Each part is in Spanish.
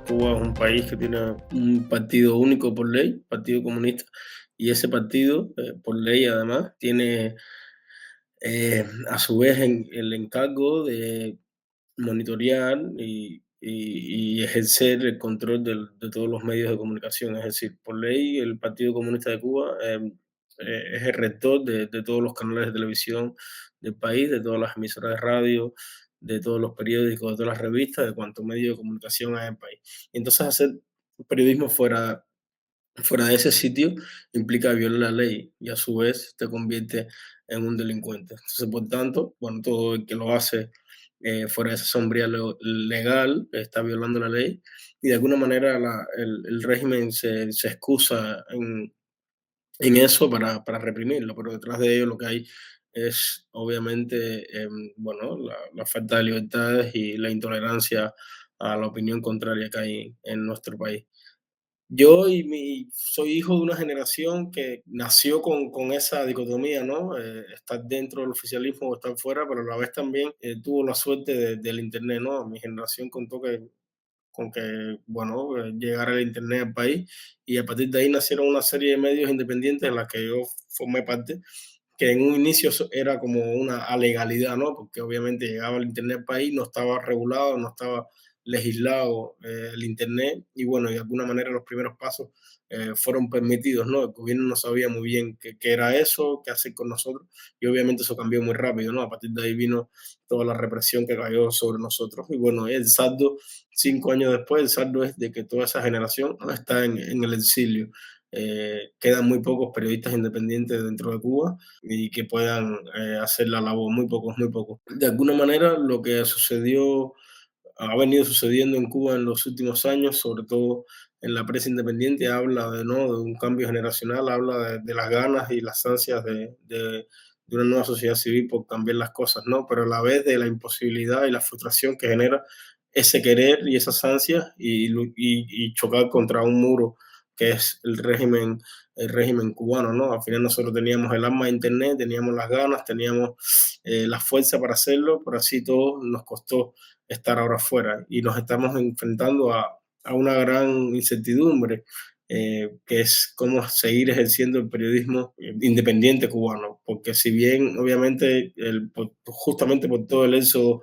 Cuba es un país que tiene un partido único por ley, Partido Comunista, y ese partido, por ley además, tiene a su vez el encargo de monitorear y ejercer el control de todos los medios de comunicación. Es decir, por ley, el Partido Comunista de Cuba es el rector de todos los canales de televisión del país, de todas las emisoras de radio, de todos los periódicos, de todas las revistas, de cuanto medio de comunicación hay en el país. Y entonces hacer periodismo fuera de ese sitio implica violar la ley y a su vez te convierte en un delincuente. Entonces, por tanto, bueno, todo el que lo hace fuera de esa sombría legal está violando la ley y de alguna manera el régimen se excusa en eso para reprimirlo, pero detrás de ello lo que hay es obviamente bueno, la falta de libertades y la intolerancia a la opinión contraria que hay en nuestro país. Yo soy hijo de una generación que nació con esa dicotomía, ¿no? Estar dentro del oficialismo o estar fuera, pero a la vez también tuvo la suerte del Internet, ¿no? Mi generación contó con que, bueno, llegara el Internet al país y a partir de ahí nacieron una serie de medios independientes en las que yo formé parte, que en un inicio era como una alegalidad, ¿no? Porque obviamente llegaba el Internet al país, no estaba regulado, no estaba legislado el Internet y bueno, y de alguna manera los primeros pasos fueron permitidos, ¿no? El gobierno no sabía muy bien qué era eso, qué hacer con nosotros y obviamente eso cambió muy rápido, ¿no? A partir de ahí vino toda la represión que cayó sobre nosotros y bueno, el saldo, 5 años después, el saldo es de que toda esa generación ¿no? está en el exilio. Quedan muy pocos periodistas independientes dentro de Cuba y que puedan hacer la labor, muy pocos, muy pocos. De alguna manera, lo que sucedió, ha venido sucediendo en Cuba en los últimos años, sobre todo en la prensa independiente, habla ¿no? de un cambio generacional, habla de las ganas y las ansias de una nueva sociedad civil por cambiar las cosas, ¿no? Pero a la vez de la imposibilidad y la frustración que genera ese querer y esas ansias y chocar contra un muro que es el régimen cubano, ¿no? Al final nosotros teníamos el arma de internet, teníamos las ganas, teníamos la fuerza para hacerlo, pero así todo nos costó estar ahora fuera y nos estamos enfrentando a una gran incertidumbre, que es cómo seguir ejerciendo el periodismo independiente cubano, porque si bien obviamente justamente por todo el éxodo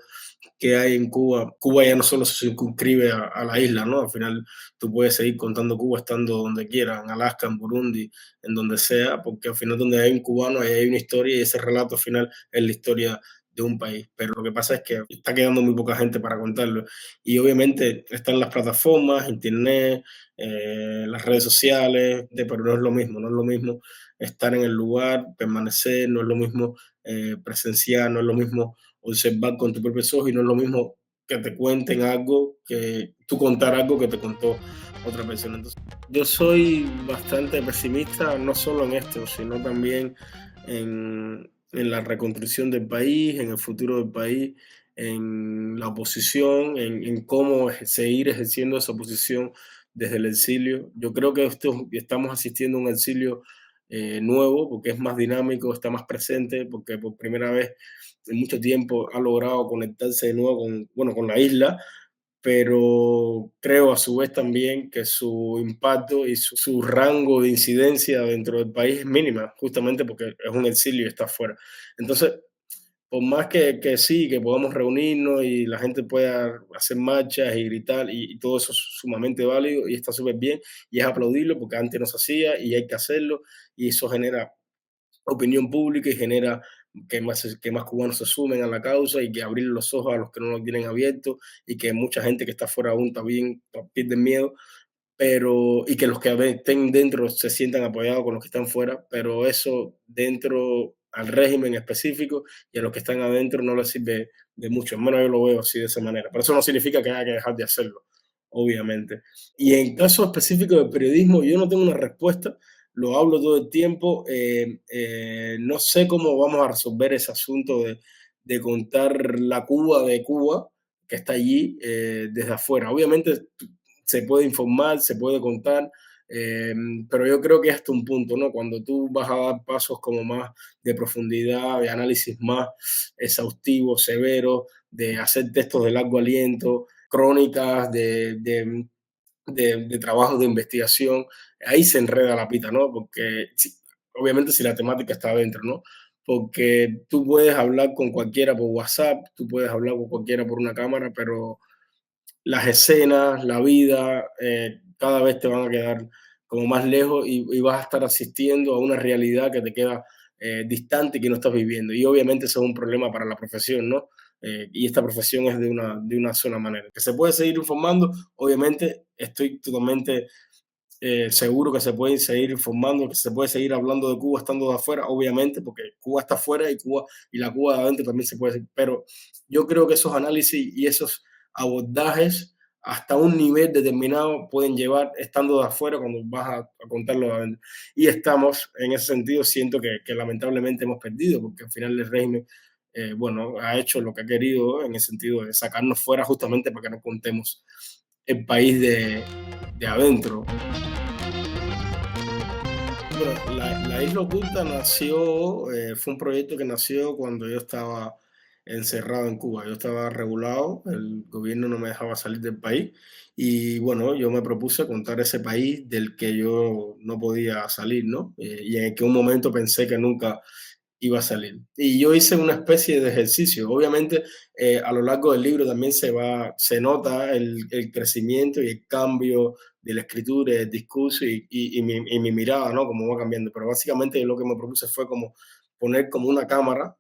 que hay en Cuba, Cuba ya no solo se circunscribe a la isla, ¿no? Al final tú puedes seguir contando Cuba estando donde quieras, en Alaska, en Burundi, en donde sea, porque al final donde hay un cubano ahí hay una historia y ese relato al final es la historia de un país. Pero lo que pasa es que está quedando muy poca gente para contarlo. Y obviamente están las plataformas, internet, las redes sociales, pero no es lo mismo, no es lo mismo estar en el lugar, permanecer, no es lo mismo presenciar, no es lo mismo observar con tus propios ojos y no es lo mismo que te cuenten algo, que tú contar algo que te contó otra persona. Entonces, yo soy bastante pesimista, no solo en esto, sino también en la reconstrucción del país, en el futuro del país, en la oposición, en cómo seguir ejerciendo esa oposición desde el exilio. Yo creo que estamos asistiendo a un exilio nuevo, porque es más dinámico, está más presente, porque por primera vez en mucho tiempo ha logrado conectarse de nuevo bueno, con la isla, pero creo a su vez también que su impacto y su rango de incidencia dentro del país es mínima, justamente porque es un exilio y está afuera. Entonces, por más que sí, que podamos reunirnos y la gente pueda hacer marchas y gritar, y todo eso es sumamente válido y está súper bien, y es aplaudirlo porque antes no se hacía y hay que hacerlo, y eso genera opinión pública y genera que más cubanos se sumen a la causa y que abrir los ojos a los que no los tienen abiertos y que mucha gente que está fuera aún también pierden miedo, pero y que los que estén dentro se sientan apoyados con los que están fuera, pero eso dentro al régimen específico y a los que están adentro no les sirve de mucho, al menos yo lo veo así de esa manera, pero eso no significa que haya que dejar de hacerlo, obviamente. Y en caso específico del periodismo, yo no tengo una respuesta, lo hablo todo el tiempo, no sé cómo vamos a resolver ese asunto de contar la Cuba de Cuba, que está allí desde afuera. Obviamente se puede informar, se puede contar, eh, pero yo creo que hasta un punto, ¿no? Cuando tú vas a dar pasos como más de profundidad, de análisis más exhaustivo, severo, de hacer textos de largo aliento, crónicas de trabajos de investigación, ahí se enreda la pita, ¿no? Porque obviamente si la temática está adentro, ¿no? Porque tú puedes hablar con cualquiera por WhatsApp, tú puedes hablar con cualquiera por una cámara, pero las escenas, la vida, cada vez te van a quedar como más lejos y vas a estar asistiendo a una realidad que te queda distante y que no estás viviendo. Y obviamente eso es un problema para la profesión, ¿no? Y esta profesión es de una sola manera. Que se puede seguir informando, obviamente estoy totalmente seguro que se puede seguir informando, que se puede seguir hablando de Cuba estando de afuera, obviamente, porque Cuba está afuera y Cuba y la Cuba de adentro también se puede decir, pero yo creo que esos análisis y esos abordajes hasta un nivel determinado pueden llevar estando de afuera cuando vas a contarlo de adentro. Y estamos, en ese sentido, siento que lamentablemente hemos perdido, porque al final el régimen, bueno, ha hecho lo que ha querido en el sentido de sacarnos fuera justamente para que no contemos el país de adentro. Bueno, la Isla Oculta nació, fue un proyecto que nació cuando yo estaba encerrado en Cuba. Yo estaba regulado, el gobierno no me dejaba salir del país y bueno, yo me propuse contar ese país del que yo no podía salir, ¿no? Y en el que un momento pensé que nunca iba a salir. Y yo hice una especie de ejercicio. Obviamente, a lo largo del libro también se nota el crecimiento y el cambio de la escritura, el discurso y mi mirada, ¿no? Cómo va cambiando. Pero básicamente yo lo que me propuse fue como poner como una cámara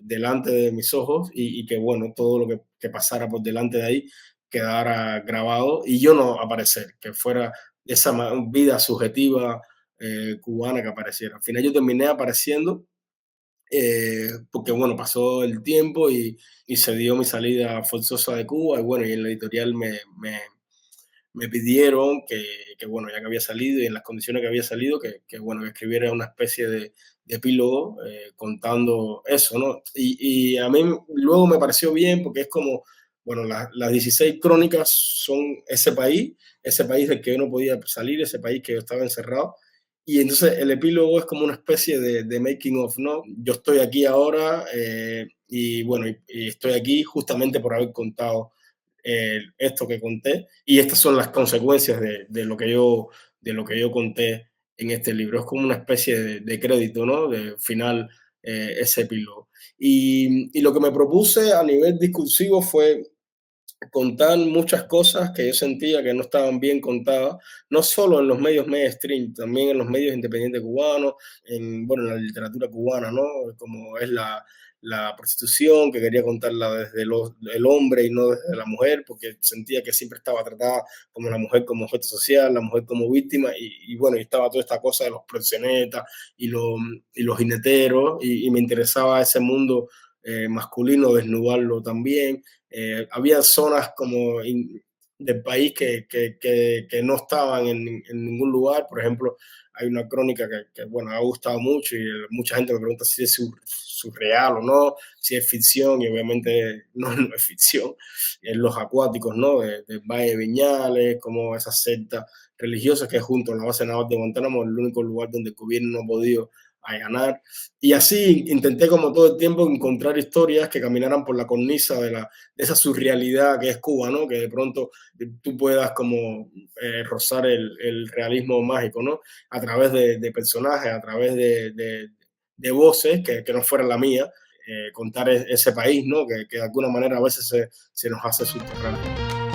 delante de mis ojos y que, bueno, todo lo que pasara por delante de ahí quedara grabado y yo no aparecer, que fuera esa vida subjetiva cubana que apareciera. Al final yo terminé apareciendo porque bueno, pasó el tiempo y se dio mi salida forzosa de Cuba y bueno, y en la editorial me pidieron que, bueno, ya que había salido y en las condiciones que había salido, bueno, que escribiera una especie de epílogo contando eso, ¿no? Y a mí luego me pareció bien porque es como, bueno, las 16 crónicas son ese país del que yo no podía salir, ese país que yo estaba encerrado. Y entonces el epílogo es como una especie de making of, ¿no? Yo estoy aquí ahora y bueno, y estoy aquí justamente por haber contado esto que conté y estas son las consecuencias de lo que yo conté en este libro. Es como una especie de crédito, ¿no? De final, ese epílogo. Y lo que me propuse a nivel discursivo fue contar muchas cosas que yo sentía que no estaban bien contadas, no solo en los medios mainstream, también en los medios independientes cubanos, bueno, en la literatura cubana, ¿no? Como es la prostitución, que quería contarla desde el hombre y no desde la mujer, porque sentía que siempre estaba tratada como la mujer como objeto social, la mujer como víctima, y bueno, y estaba toda esta cosa de los proxenetas y los jineteros, y me interesaba ese mundo masculino, desnudarlo también. Había zonas como del país que no estaban en ningún lugar. Por ejemplo, hay una crónica bueno, ha gustado mucho y mucha gente me pregunta si es surreal o no, si es ficción y obviamente no, no es ficción. En los acuáticos, ¿no? De Valle de Viñales, como esas sectas religiosas que junto a la base naval de Guantánamo es el único lugar donde el gobierno no ha podido allanar. Y así intenté como todo el tiempo encontrar historias que caminaran por la cornisa de esa surrealidad que es Cuba, ¿no? Que de pronto tú puedas como rozar el realismo mágico, ¿no? A través de personajes, a través de voces que no fueran la mía, contar ese país, ¿no? Que de alguna manera a veces se nos hace subterráneo.